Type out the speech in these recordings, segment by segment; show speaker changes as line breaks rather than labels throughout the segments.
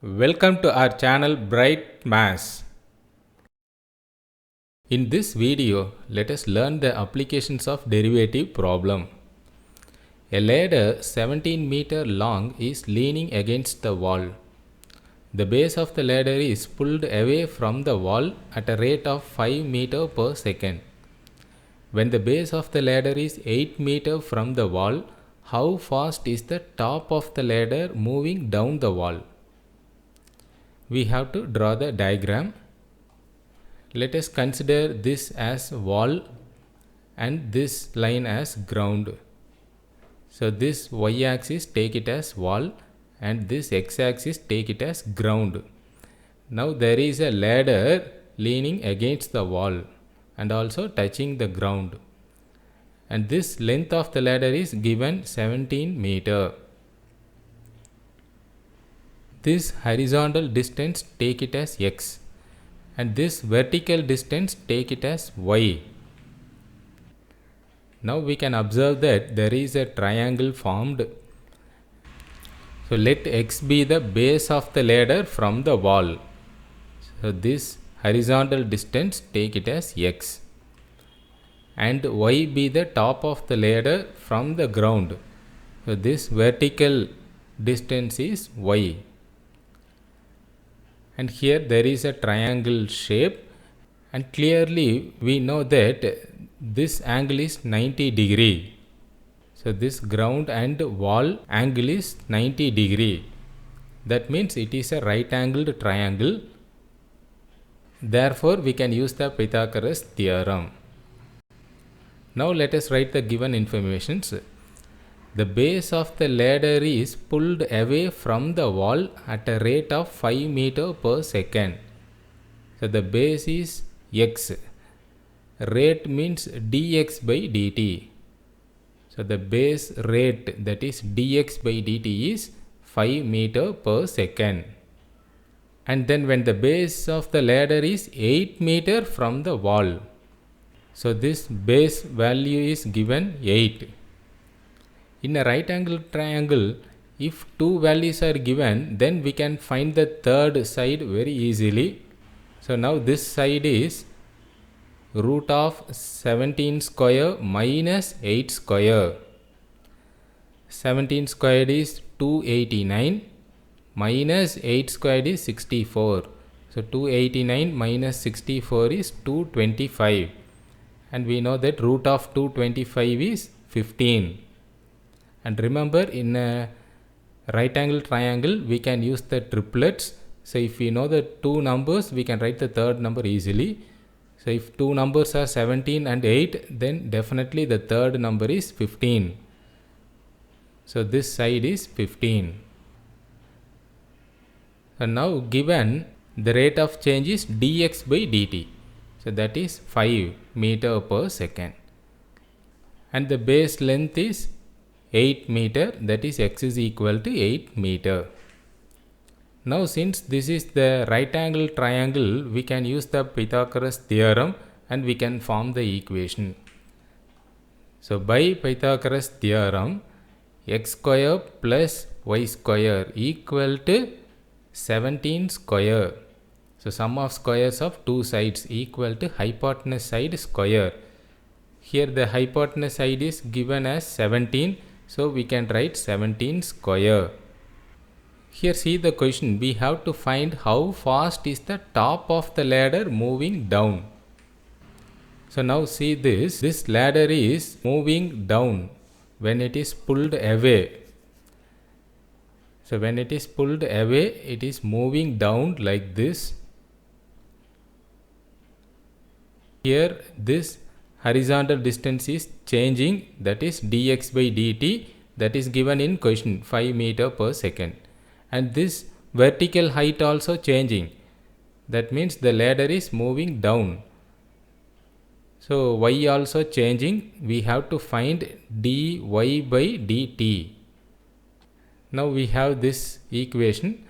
Welcome to our channel Bright Maths. In this video, let us learn the applications of derivative problem. A ladder 17-meter long is leaning against the wall. The base of the ladder is pulled away from the wall at a rate of 5 meters per second. When the base of the ladder is 8 meters from the wall, how fast is the top of the ladder moving down the wall? We have to draw the diagram. Let us consider this as wall and this line as ground. So this y-axis take it as wall and this x-axis take it as ground. Now there is a ladder leaning against the wall and also touching the ground. And this length of the ladder is given 17 meter. This horizontal distance take it as x and this vertical distance take it as y. Now we can observe that there is a triangle formed. So let x be the base of the ladder from the wall. So this horizontal distance take it as x and y be the top of the ladder from the ground. So this vertical distance is y. And here there is a triangle shape and clearly we know that this angle is 90 degree. So this ground and wall angle is 90 degree. That means it is a right angled triangle. Therefore we can use the Pythagoras theorem. Now let us write the given informations. The base of the ladder is pulled away from the wall at a rate of 5 meters per second. So the base is x. Rate means dx by dt. So the base rate, that is dx by dt, is 5 meters per second. And then when the base of the ladder is 8 meters from the wall, so this base value is given 8. In a right angle triangle, if two values are given, then we can find the third side very easily. So now this side is root of 17 square minus 8 square. 17 squared is 289 minus 8 squared is 64. So 289 minus 64 is 225. And we know that root of 225 is 15. And remember, in a right angle triangle we can use the triplets. So if we know the two numbers, we can write the third number easily. So if two numbers are 17 and 8, then definitely the third number is 15. So this side is 15. And now given the rate of change is dx by dt. So that is 5 meters per second. And the base length is 8 meters, that is x is equal to 8 meters. Now since this is the right angle triangle, we can use the Pythagoras theorem and we can form the equation. So by Pythagoras theorem, x square plus y square equal to 17 square. So sum of squares of two sides equal to hypotenuse side square. Here the hypotenuse side is given as 17. So we can write 17 square. Here see the question. We have to find how fast is the top of the ladder moving down. So now see this. This ladder is moving down when it is pulled away. So when it is pulled away, it is moving down like this. Here this horizontal distance is changing, that is dx by dt, that is given in question 5 meters per second. And this vertical height also changing, that means the ladder is moving down. So y also changing, we have to find dy by dt. Now we have this equation.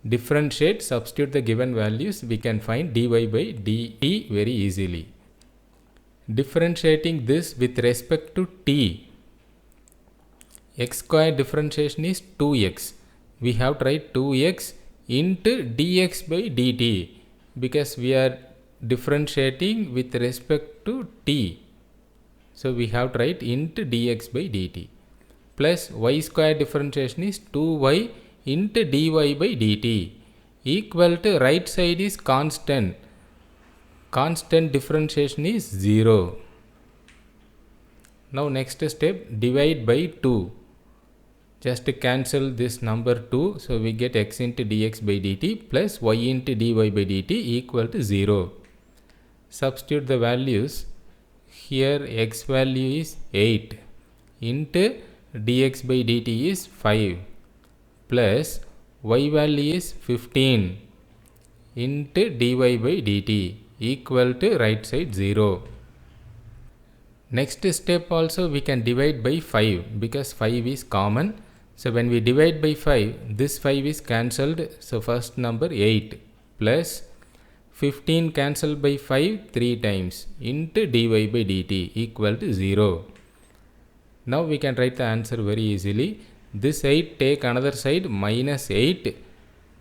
Differentiate, substitute the given values, we can find dy by dt very easily. Differentiating this with respect to t, x square differentiation is 2x. We have to write 2x into dx by dt, because we are differentiating with respect to t. So we have to write into dx by dt, plus y square differentiation is 2y into dy by dt, equal to right side is constant. Constant differentiation is 0. Now next step, divide by 2. Just to cancel this number 2, so we get x into dx by dt plus y into dy by dt equal to 0. Substitute the values. Here x value is 8 into dx by dt is 5 plus y value is 15 into dy by dt equal to right side 0. Next step also we can divide by 5 because 5 is common. So when we divide by 5, this 5 is cancelled. So first number 8 plus 15 cancelled by 5 3 times into dy by dt equal to 0. Now we can write the answer very easily. This 8 take another side minus 8.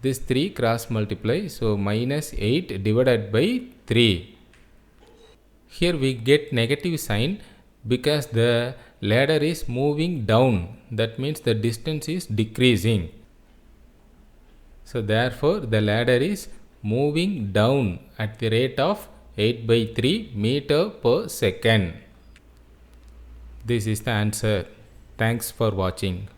This 3 cross multiply. So minus 8 divided by 3. Here we get negative sign because the ladder is moving down. That means the distance is decreasing. So therefore the ladder is moving down at the rate of 8 by 3 meter per second. This is the answer. Thanks for watching.